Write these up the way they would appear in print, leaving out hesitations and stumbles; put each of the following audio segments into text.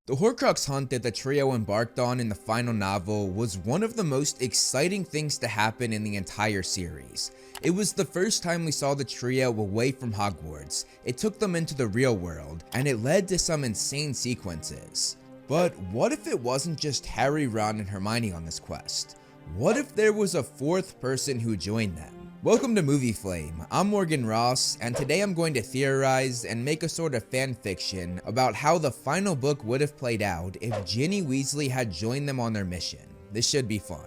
The Horcrux hunt that the trio embarked on in the final novel was one of the most exciting things to happen in the entire series. It was the first time we saw the trio away from Hogwarts, it took them into the real world, and it led to some insane sequences. But what if it wasn't just Harry, Ron, and Hermione on this quest? What if there was a fourth person who joined them? Welcome to Movie Flame. I'm Morgan Ross, and today I'm going to theorize and make a sort of fan fiction about how the final book would have played out if Ginny Weasley had joined them on their mission. This should be fun.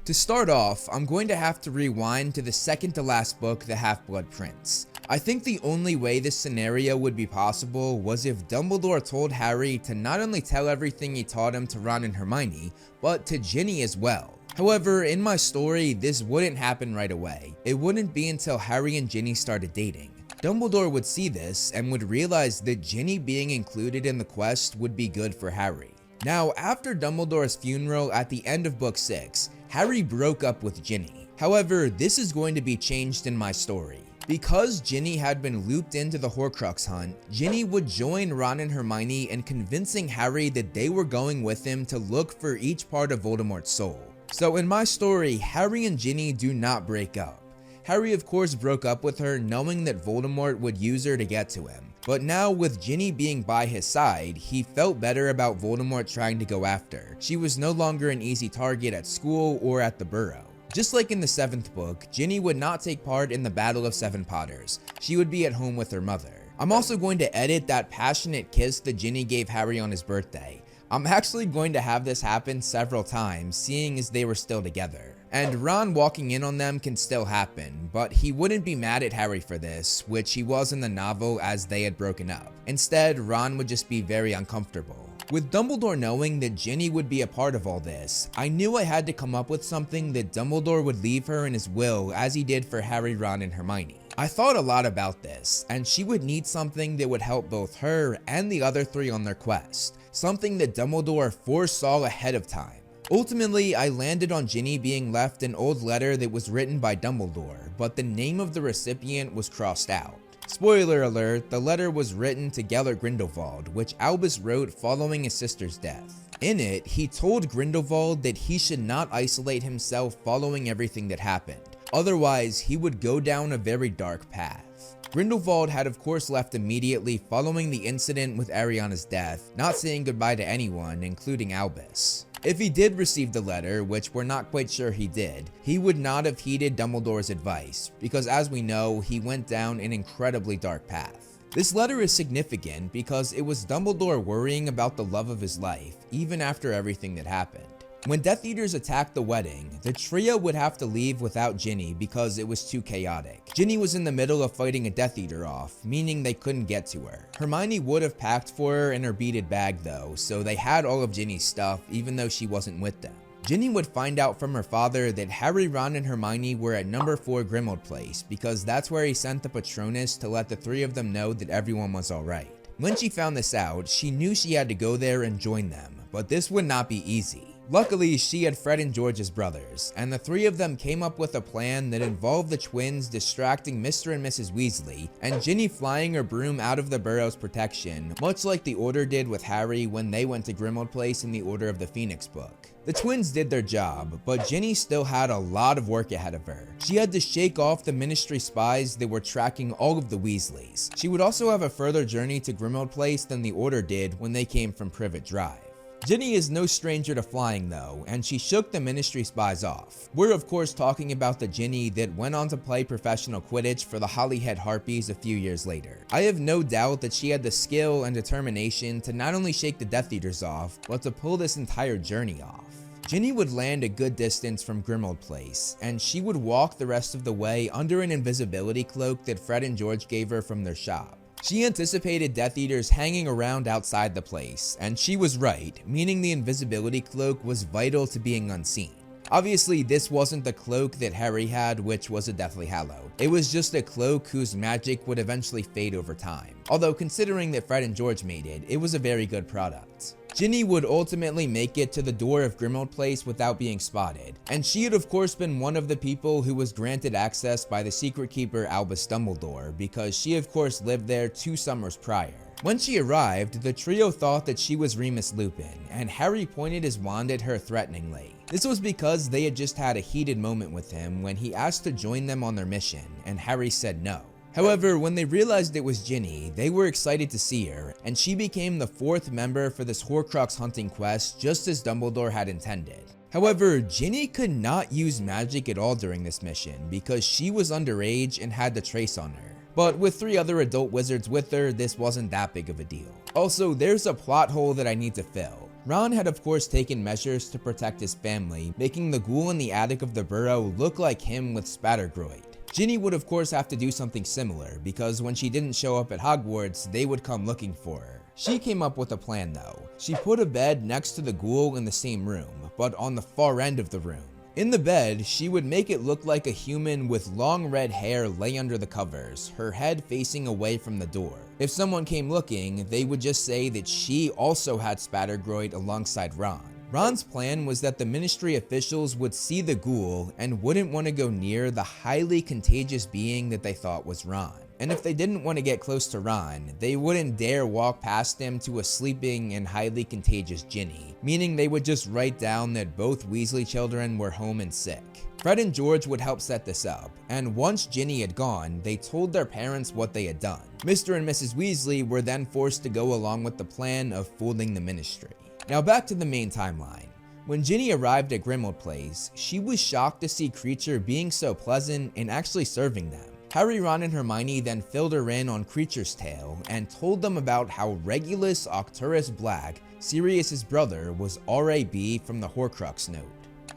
To start off, I'm going to have to rewind to the second to last book, The Half-Blood Prince. I think the only way this scenario would be possible was if Dumbledore told Harry to not only tell everything he taught him to Ron and Hermione, but to Ginny as well. However, in my story, this wouldn't happen right away. It wouldn't be until Harry and Ginny started dating. Dumbledore would see this and would realize that Ginny being included in the quest would be good for Harry. Now, after Dumbledore's funeral at the end of book 6, Harry broke up with Ginny. However, this is going to be changed in my story. Because Ginny had been looped into the Horcrux hunt, Ginny would join Ron and Hermione in convincing Harry that they were going with him to look for each part of Voldemort's soul. So in my story, Harry and Ginny do not break up. Harry of course broke up with her knowing that Voldemort would use her to get to him. But now with Ginny being by his side, he felt better about Voldemort trying to go after her. She was no longer an easy target at school or at the Burrow. Just like in the 7th book, Ginny would not take part in the Battle of Seven Potters. She would be at home with her mother. I'm also going to edit that passionate kiss that Ginny gave Harry on his birthday. I'm actually going to have this happen several times, seeing as they were still together. And Ron walking in on them can still happen, but he wouldn't be mad at Harry for this, which he was in the novel as they had broken up. Instead, Ron would just be very uncomfortable. With Dumbledore knowing that Ginny would be a part of all this, I knew I had to come up with something that Dumbledore would leave her in his will as he did for Harry, Ron, and Hermione. I thought a lot about this, and she would need something that would help both her and the other three on their quest. Something that Dumbledore foresaw ahead of time. Ultimately, I landed on Ginny being left an old letter that was written by Dumbledore, but the name of the recipient was crossed out. Spoiler alert, the letter was written to Gellert Grindelwald, which Albus wrote following his sister's death. In it, he told Grindelwald that he should not isolate himself following everything that happened. Otherwise, he would go down a very dark path. Grindelwald had of course left immediately following the incident with Ariana's death, not saying goodbye to anyone, including Albus. If he did receive the letter, which we're not quite sure he did, he would not have heeded Dumbledore's advice, because as we know, he went down an incredibly dark path. This letter is significant because it was Dumbledore worrying about the love of his life, even after everything that happened. When Death Eaters attacked the wedding, the trio would have to leave without Ginny because it was too chaotic. Ginny was in the middle of fighting a Death Eater off, meaning they couldn't get to her. Hermione would have packed for her in her beaded bag though, so they had all of Ginny's stuff even though she wasn't with them. Ginny would find out from her father that Harry, Ron, and Hermione were at number 4 Grimmauld Place because that's where he sent the Patronus to let the three of them know that everyone was alright. When she found this out, she knew she had to go there and join them, but this would not be easy. Luckily, she had Fred and George as brothers, and the three of them came up with a plan that involved the twins distracting Mr. and Mrs. Weasley, and Ginny flying her broom out of the Burrow's protection, much like the Order did with Harry when they went to Grimmauld Place in the Order of the Phoenix book. The twins did their job, but Ginny still had a lot of work ahead of her. She had to shake off the Ministry spies that were tracking all of the Weasleys. She would also have a further journey to Grimmauld Place than the Order did when they came from Privet Drive. Ginny is no stranger to flying though, and she shook the Ministry spies off. We're of course talking about the Ginny that went on to play professional Quidditch for the Holyhead Harpies a few years later. I have no doubt that she had the skill and determination to not only shake the Death Eaters off, but to pull this entire journey off. Ginny would land a good distance from Grimmauld Place, and she would walk the rest of the way under an invisibility cloak that Fred and George gave her from their shop. She anticipated Death Eaters hanging around outside the place, and she was right, meaning the invisibility cloak was vital to being unseen. Obviously, this wasn't the cloak that Harry had, which was a Deathly Hallow. It was just a cloak whose magic would eventually fade over time. Although considering that Fred and George made it, it was a very good product. Ginny would ultimately make it to the door of Grimmauld Place without being spotted, and she had of course been one of the people who was granted access by the secret keeper Albus Dumbledore, because she of course lived there 2 summers prior. When she arrived, the trio thought that she was Remus Lupin, and Harry pointed his wand at her threateningly. This was because they had just had a heated moment with him when he asked to join them on their mission, and Harry said no. However, when they realized it was Ginny, they were excited to see her, and she became the 4th member for this Horcrux hunting quest just as Dumbledore had intended. However, Ginny could not use magic at all during this mission because she was underage and had the trace on her. But with 3 other adult wizards with her, this wasn't that big of a deal. Also, there's a plot hole that I need to fill. Ron had of course taken measures to protect his family, making the ghoul in the attic of the burrow look like him with Spattergroit. Ginny would of course have to do something similar, because when she didn't show up at Hogwarts, they would come looking for her. She came up with a plan though. She put a bed next to the ghoul in the same room, but on the far end of the room. In the bed, she would make it look like a human with long red hair lay under the covers, her head facing away from the door. If someone came looking, they would just say that she also had Spattergroit alongside Ron. Ron's plan was that the Ministry officials would see the ghoul and wouldn't want to go near the highly contagious being that they thought was Ron. And if they didn't want to get close to Ron, they wouldn't dare walk past him to a sleeping and highly contagious Ginny, meaning they would just write down that both Weasley children were home and sick. Fred and George would help set this up, and once Ginny had gone, they told their parents what they had done. Mr. and Mrs. Weasley were then forced to go along with the plan of fooling the Ministry. Now back to the main timeline. When Ginny arrived at Grimmauld Place, she was shocked to see Kreacher being so pleasant and actually serving them. Harry, Ron, and Hermione then filled her in on Kreacher's tale and told them about how Regulus Octurus Black, Sirius's brother, was RAB from the Horcrux note.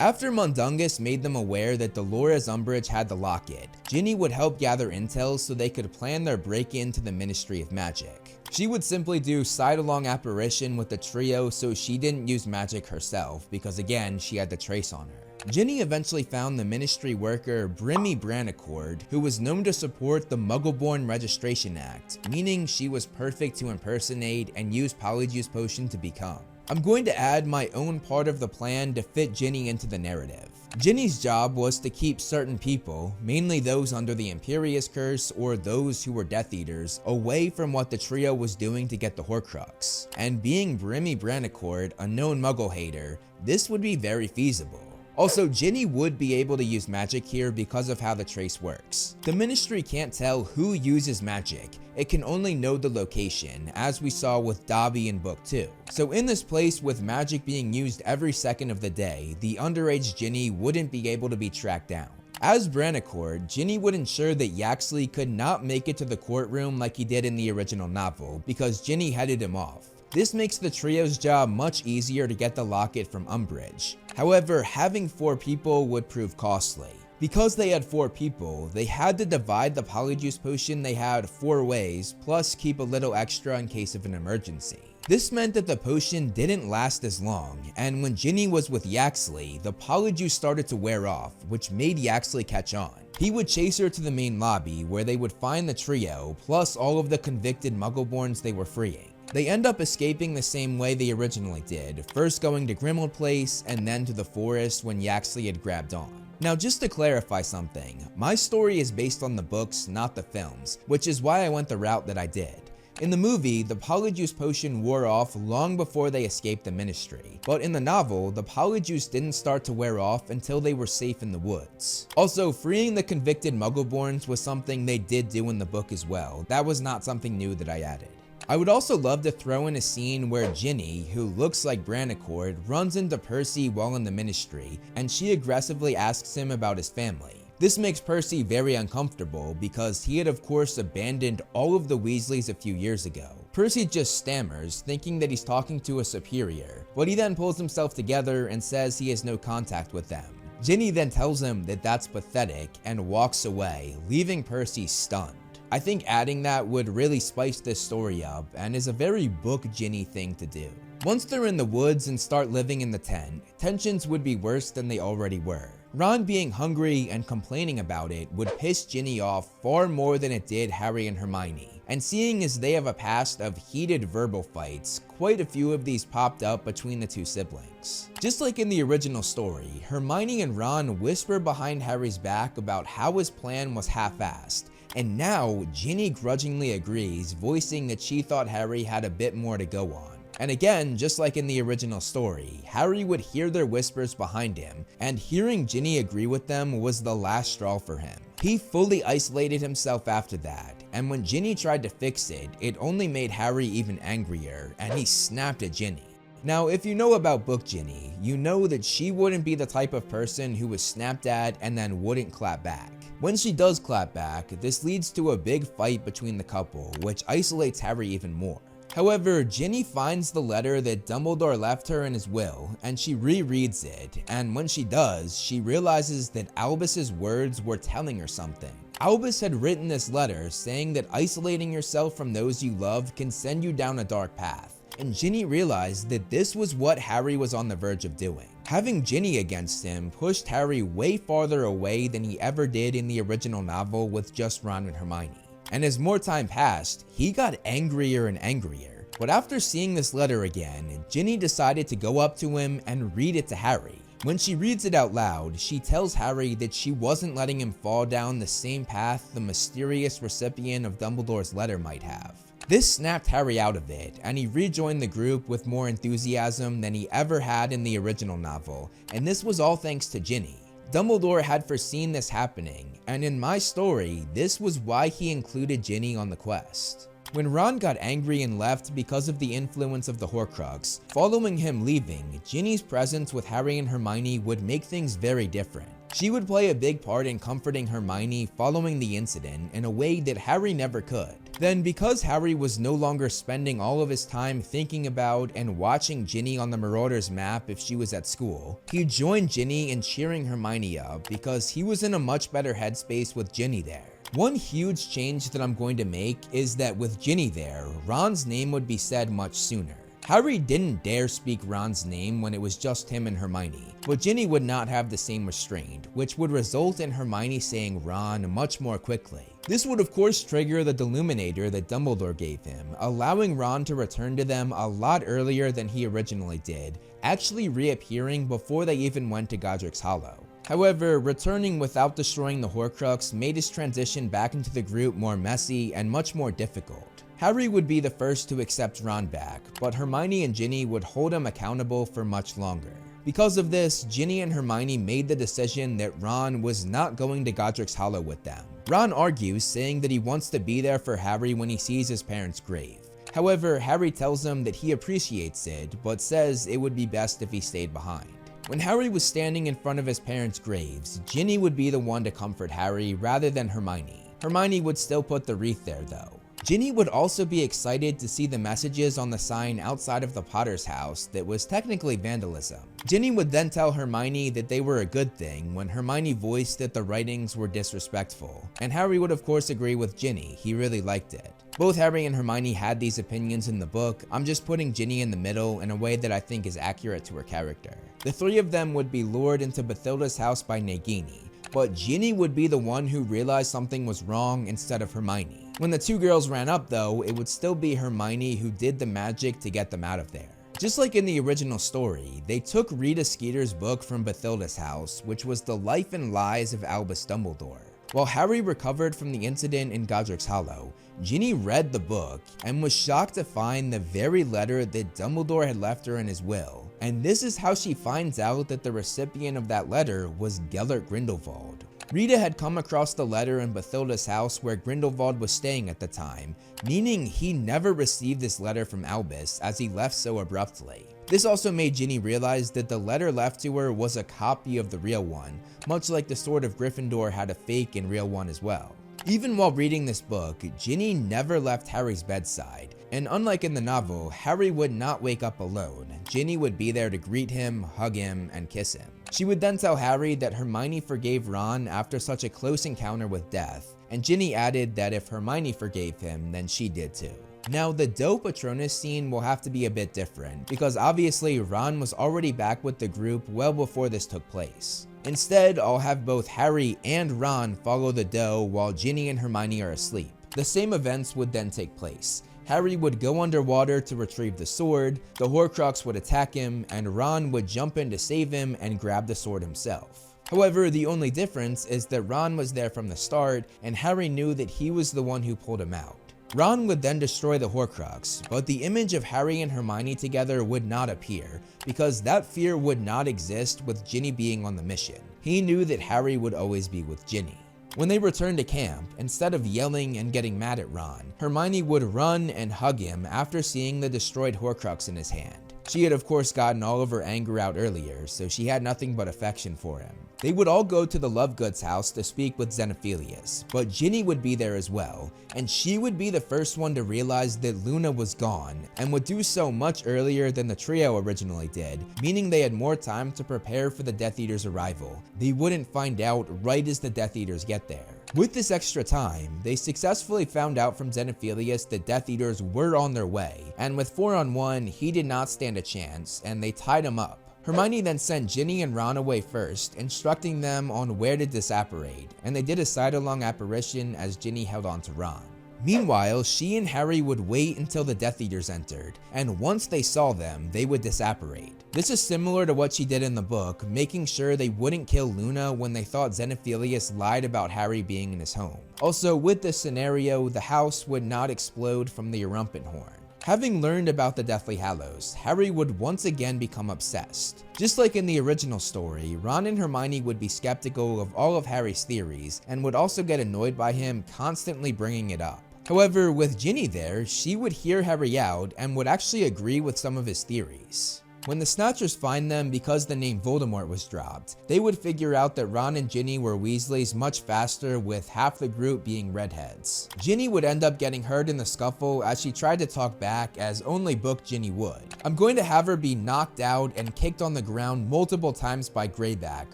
After Mundungus made them aware that Dolores Umbridge had the locket, Ginny would help gather intel so they could plan their break-in to the Ministry of Magic. She would simply do side-along apparition with the trio so she didn't use magic herself because again, she had the trace on her. Ginny eventually found the Ministry worker Brimmy Branicord, who was known to support the Muggleborn Registration Act, meaning she was perfect to impersonate and use Polyjuice Potion to become. I'm going to add my own part of the plan to fit Ginny into the narrative. Ginny's job was to keep certain people, mainly those under the Imperius Curse or those who were Death Eaters, away from what the trio was doing to get the Horcrux. And being Brimmy Branicord, a known Muggle hater, this would be very feasible. Also, Ginny would be able to use magic here because of how the trace works. The Ministry can't tell who uses magic, it can only know the location, as we saw with Dobby in Book 2. So in this place with magic being used every second of the day, the underage Ginny wouldn't be able to be tracked down. As Branicord, Ginny would ensure that Yaxley could not make it to the courtroom like he did in the original novel, because Ginny headed him off. This makes the trio's job much easier to get the locket from Umbridge. However, having 4 people would prove costly. Because they had 4 people, they had to divide the Polyjuice Potion they had 4 ways, plus keep a little extra in case of an emergency. This meant that the potion didn't last as long, and when Ginny was with Yaxley, the Polyjuice started to wear off, which made Yaxley catch on. He would chase her to the main lobby, where they would find the trio, plus all of the convicted Muggleborns they were freeing. They end up escaping the same way they originally did, first going to Grimmauld Place and then to the forest when Yaxley had grabbed on. Now just to clarify something, my story is based on the books, not the films, which is why I went the route that I did. In the movie, the Polyjuice Potion wore off long before they escaped the Ministry, but in the novel, the Polyjuice didn't start to wear off until they were safe in the woods. Also, freeing the convicted Muggleborns was something they did do in the book as well. That was not something new that I added. I would also love to throw in a scene where Ginny, who looks like Branicord, runs into Percy while in the Ministry, and she aggressively asks him about his family. This makes Percy very uncomfortable because he had of course abandoned all of the Weasleys a few years ago. Percy just stammers, thinking that he's talking to a superior, but he then pulls himself together and says he has no contact with them. Ginny then tells him that that's pathetic and walks away, leaving Percy stunned. I think adding that would really spice this story up and is a very book Ginny thing to do. Once they're in the woods and start living in the tent, tensions would be worse than they already were. Ron being hungry and complaining about it would piss Ginny off far more than it did Harry and Hermione. And seeing as they have a past of heated verbal fights, quite a few of these popped up between the 2 siblings. Just like in the original story, Hermione and Ron whisper behind Harry's back about how his plan was half-assed, And now, Ginny grudgingly agrees, voicing that she thought Harry had a bit more to go on. And again, just like in the original story, Harry would hear their whispers behind him, and hearing Ginny agree with them was the last straw for him. He fully isolated himself after that, and when Ginny tried to fix it, it only made Harry even angrier, and he snapped at Ginny. Now, if you know about Book Ginny, you know that she wouldn't be the type of person who was snapped at and then wouldn't clap back. When she does clap back, this leads to a big fight between the couple, which isolates Harry even more. However, Ginny finds the letter that Dumbledore left her in his will, and she rereads it, and when she does, she realizes that Albus's words were telling her something. Albus had written this letter saying that isolating yourself from those you love can send you down a dark path, and Ginny realized that this was what Harry was on the verge of doing. Having Ginny against him pushed Harry way farther away than he ever did in the original novel with just Ron and Hermione. And as more time passed, he got angrier and angrier. But after seeing this letter again, Ginny decided to go up to him and read it to Harry. When she reads it out loud, she tells Harry that she wasn't letting him fall down the same path the mysterious recipient of Dumbledore's letter might have. This snapped Harry out of it, and he rejoined the group with more enthusiasm than he ever had in the original novel, and this was all thanks to Ginny. Dumbledore had foreseen this happening, and in my story, this was why he included Ginny on the quest. When Ron got angry and left because of the influence of the Horcrux, following him leaving, Ginny's presence with Harry and Hermione would make things very different. She would play a big part in comforting Hermione following the incident in a way that Harry never could. Then, because Harry was no longer spending all of his time thinking about and watching Ginny on the Marauders map if she was at school, he joined Ginny in cheering Hermione up because he was in a much better headspace with Ginny there. One huge change that I'm going to make is that with Ginny there, Ron's name would be said much sooner. Harry didn't dare speak Ron's name when it was just him and Hermione, but Ginny would not have the same restraint, which would result in Hermione saying Ron much more quickly. This would of course trigger the Deluminator that Dumbledore gave him, allowing Ron to return to them a lot earlier than he originally did, actually reappearing before they even went to Godric's Hollow. However, returning without destroying the Horcrux made his transition back into the group more messy and much more difficult. Harry would be the first to accept Ron back, but Hermione and Ginny would hold him accountable for much longer. Because of this, Ginny and Hermione made the decision that Ron was not going to Godric's Hollow with them. Ron argues, saying that he wants to be there for Harry when he sees his parents' grave. However, Harry tells him that he appreciates it, but says it would be best if he stayed behind. When Harry was standing in front of his parents' graves, Ginny would be the one to comfort Harry rather than Hermione. Hermione would still put the wreath there though. Ginny would also be excited to see the messages on the sign outside of the Potter's house that was technically vandalism. Ginny would then tell Hermione that they were a good thing when Hermione voiced that the writings were disrespectful, and Harry would of course agree with Ginny, he really liked it. Both Harry and Hermione had these opinions in the book, I'm just putting Ginny in the middle in a way that I think is accurate to her character. The three of them would be lured into Bathilda's house by Nagini, but Ginny would be the one who realized something was wrong instead of Hermione. When the two girls ran up though, it would still be Hermione who did the magic to get them out of there. Just like in the original story, they took Rita Skeeter's book from Bathilda's house, which was The Life and Lies of Albus Dumbledore. While Harry recovered from the incident in Godric's Hollow, Ginny read the book and was shocked to find the very letter that Dumbledore had left her in his will. And this is how she finds out that the recipient of that letter was Gellert Grindelwald. Rita had come across the letter in Bathilda's house where Grindelwald was staying at the time, meaning he never received this letter from Albus as he left so abruptly. This also made Ginny realize that the letter left to her was a copy of the real one, much like the Sword of Gryffindor had a fake and real one as well. Even while reading this book, Ginny never left Harry's bedside, and unlike in the novel, Harry would not wake up alone. Ginny would be there to greet him, hug him, and kiss him. She would then tell Harry that Hermione forgave Ron after such a close encounter with death, and Ginny added that if Hermione forgave him, then she did too. Now, the Doe Patronus scene will have to be a bit different, because obviously Ron was already back with the group well before this took place. Instead, I'll have both Harry and Ron follow the Doe while Ginny and Hermione are asleep. The same events would then take place. Harry would go underwater to retrieve the sword, the Horcrux would attack him, and Ron would jump in to save him and grab the sword himself. However, the only difference is that Ron was there from the start, and Harry knew that he was the one who pulled him out. Ron would then destroy the Horcrux, but the image of Harry and Hermione together would not appear, because that fear would not exist with Ginny being on the mission. He knew that Harry would always be with Ginny. When they returned to camp, instead of yelling and getting mad at Ron, Hermione would run and hug him after seeing the destroyed Horcrux in his hand. She had of course gotten all of her anger out earlier, so she had nothing but affection for him. They would all go to the Lovegood's house to speak with Xenophilius, but Ginny would be there as well, and she would be the first one to realize that Luna was gone, and would do so much earlier than the trio originally did, meaning they had more time to prepare for the Death Eaters' arrival. They wouldn't find out right as the Death Eaters get there. With this extra time, they successfully found out from Xenophilius that Death Eaters were on their way, and with 4-on-1, he did not stand a chance, and they tied him up. Hermione then sent Ginny and Ron away first, instructing them on where to disapparate, and they did a side-along apparition as Ginny held on to Ron. Meanwhile, she and Harry would wait until the Death Eaters entered, and once they saw them, they would disapparate. This is similar to what she did in the book, making sure they wouldn't kill Luna when they thought Xenophilius lied about Harry being in his home. Also, with this scenario, the house would not explode from the Erumpent Horn. Having learned about the Deathly Hallows, Harry would once again become obsessed. Just like in the original story, Ron and Hermione would be skeptical of all of Harry's theories and would also get annoyed by him constantly bringing it up. However, with Ginny there, she would hear Harry out and would actually agree with some of his theories. When the Snatchers find them because the name Voldemort was dropped, they would figure out that Ron and Ginny were Weasleys much faster, with half the group being redheads. Ginny would end up getting hurt in the scuffle as she tried to talk back, as only Book Ginny would. I'm going to have her be knocked out and kicked on the ground multiple times by Greyback,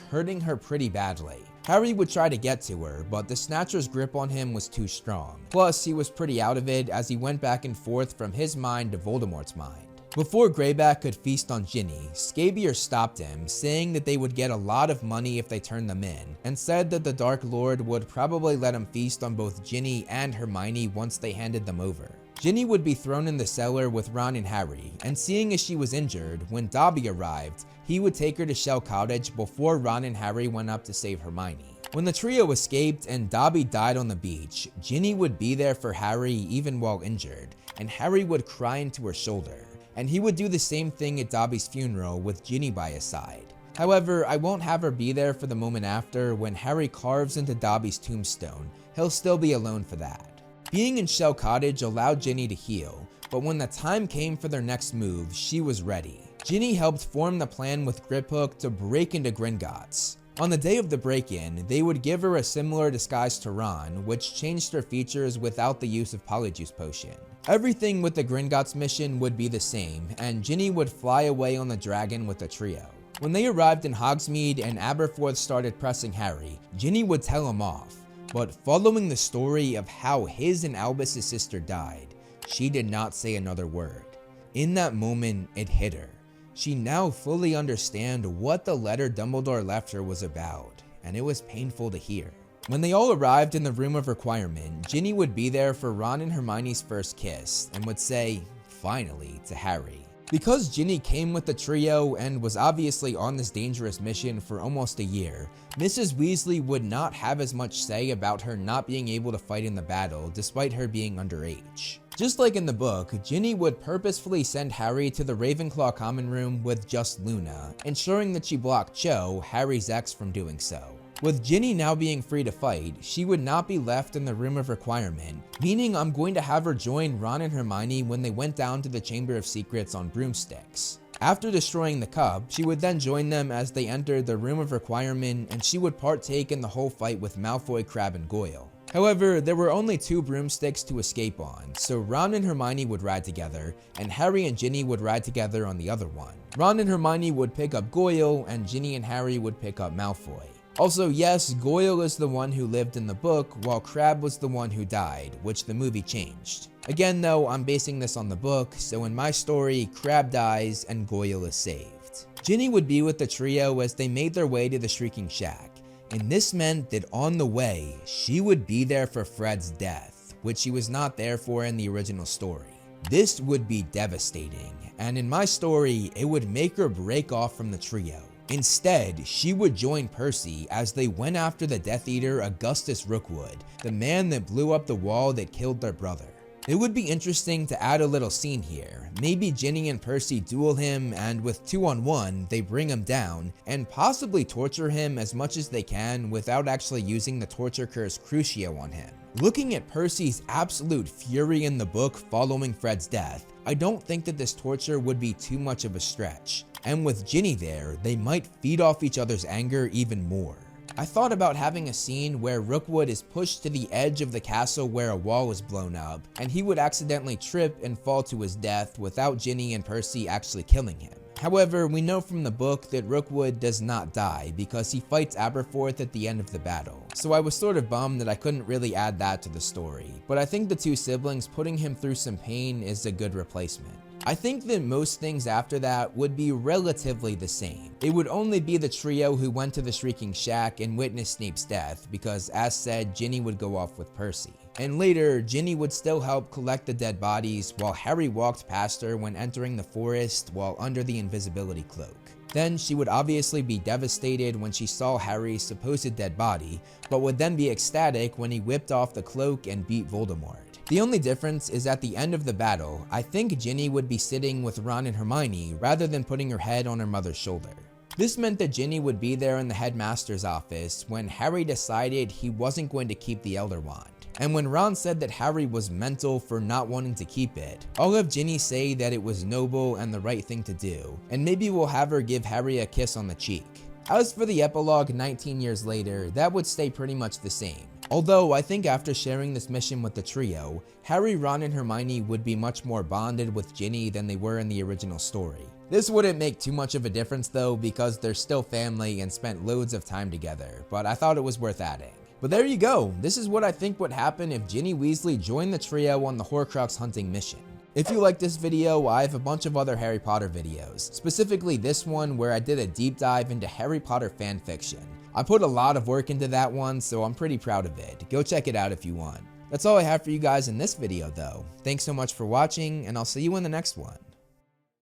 hurting her pretty badly. Harry would try to get to her, but the Snatcher's grip on him was too strong. Plus, he was pretty out of it as he went back and forth from his mind to Voldemort's mind. Before Greyback could feast on Ginny, Scabier stopped him, saying that they would get a lot of money if they turned them in, and said that the Dark Lord would probably let him feast on both Ginny and Hermione once they handed them over. Ginny would be thrown in the cellar with Ron and Harry, and seeing as she was injured, when Dobby arrived, he would take her to Shell Cottage before Ron and Harry went up to save Hermione. When the trio escaped and Dobby died on the beach, Ginny would be there for Harry even while injured, and Harry would cry into her shoulder. And he would do the same thing at Dobby's funeral with Ginny by his side. However, I won't have her be there for the moment after when Harry carves into Dobby's tombstone. He'll still be alone for that. Being in Shell Cottage allowed Ginny to heal, but when the time came for their next move, she was ready. Ginny helped form the plan with Griphook to break into Gringotts. On the day of the break-in, they would give her a similar disguise to Ron, which changed her features without the use of Polyjuice Potion. Everything with the Gringotts mission would be the same, and Ginny would fly away on the dragon with the trio. When they arrived in Hogsmeade and Aberforth started pressing Harry, Ginny would tell him off, but following the story of how his and Albus's sister died, she did not say another word. In that moment, it hit her. She now fully understood what the letter Dumbledore left her was about, and it was painful to hear. When they all arrived in the Room of Requirement, Ginny would be there for Ron and Hermione's first kiss, and would say, "Finally," to Harry. Because Ginny came with the trio and was obviously on this dangerous mission for almost a year, Mrs. Weasley would not have as much say about her not being able to fight in the battle despite her being underage. Just like in the book, Ginny would purposefully send Harry to the Ravenclaw common room with just Luna, ensuring that she blocked Cho, Harry's ex, from doing so. With Ginny now being free to fight, she would not be left in the Room of Requirement, meaning I'm going to have her join Ron and Hermione when they went down to the Chamber of Secrets on broomsticks. After destroying the cup, she would then join them as they entered the Room of Requirement, and she would partake in the whole fight with Malfoy, Crabbe, and Goyle. However, there were only 2 broomsticks to escape on, so Ron and Hermione would ride together, and Harry and Ginny would ride together on the other one. Ron and Hermione would pick up Goyle, and Ginny and Harry would pick up Malfoy. Also, yes, Goyle is the one who lived in the book, while Crabbe was the one who died, which the movie changed. Again though, I'm basing this on the book, so in my story, Crabbe dies and Goyle is saved. Ginny would be with the trio as they made their way to the Shrieking Shack, and this meant that on the way, she would be there for Fred's death, which she was not there for in the original story. This would be devastating, and in my story, it would make her break off from the trio. Instead, she would join Percy as they went after the Death Eater Augustus Rookwood, the man that blew up the wall that killed their brother. It would be interesting to add a little scene here. Maybe Ginny and Percy duel him, and with 2-on-1, they bring him down and possibly torture him as much as they can without actually using the torture curse Crucio on him. Looking at Percy's absolute fury in the book following Fred's death, I don't think that this torture would be too much of a stretch. And with Ginny there, they might feed off each other's anger even more. I thought about having a scene where Rookwood is pushed to the edge of the castle where a wall is blown up, and he would accidentally trip and fall to his death without Ginny and Percy actually killing him. However, we know from the book that Rookwood does not die because he fights Aberforth at the end of the battle, so I was sort of bummed that I couldn't really add that to the story, but I think the two siblings putting him through some pain is a good replacement. I think that most things after that would be relatively the same. It would only be the trio who went to the Shrieking Shack and witnessed Snape's death because, as said, Ginny would go off with Percy. And later, Ginny would still help collect the dead bodies while Harry walked past her when entering the forest while under the invisibility cloak. Then she would obviously be devastated when she saw Harry's supposed dead body, but would then be ecstatic when he whipped off the cloak and beat Voldemort. The only difference is at the end of the battle, I think Ginny would be sitting with Ron and Hermione rather than putting her head on her mother's shoulder. This meant that Ginny would be there in the headmaster's office when Harry decided he wasn't going to keep the Elder Wand. And when Ron said that Harry was mental for not wanting to keep it, I'll have Ginny say that it was noble and the right thing to do, and maybe we'll have her give Harry a kiss on the cheek. As for the epilogue 19 years later, that would stay pretty much the same. Although I think after sharing this mission with the trio, Harry, Ron, and Hermione would be much more bonded with Ginny than they were in the original story. This wouldn't make too much of a difference though because they're still family and spent loads of time together, but I thought it was worth adding. But there you go, this is what I think would happen if Ginny Weasley joined the trio on the Horcrux hunting mission. If you like this video, I have a bunch of other Harry Potter videos, specifically this one where I did a deep dive into Harry Potter fanfiction. I put a lot of work into that one, so I'm pretty proud of it. Go check it out if you want. That's all I have for you guys in this video though. Thanks so much for watching, and I'll see you in the next one.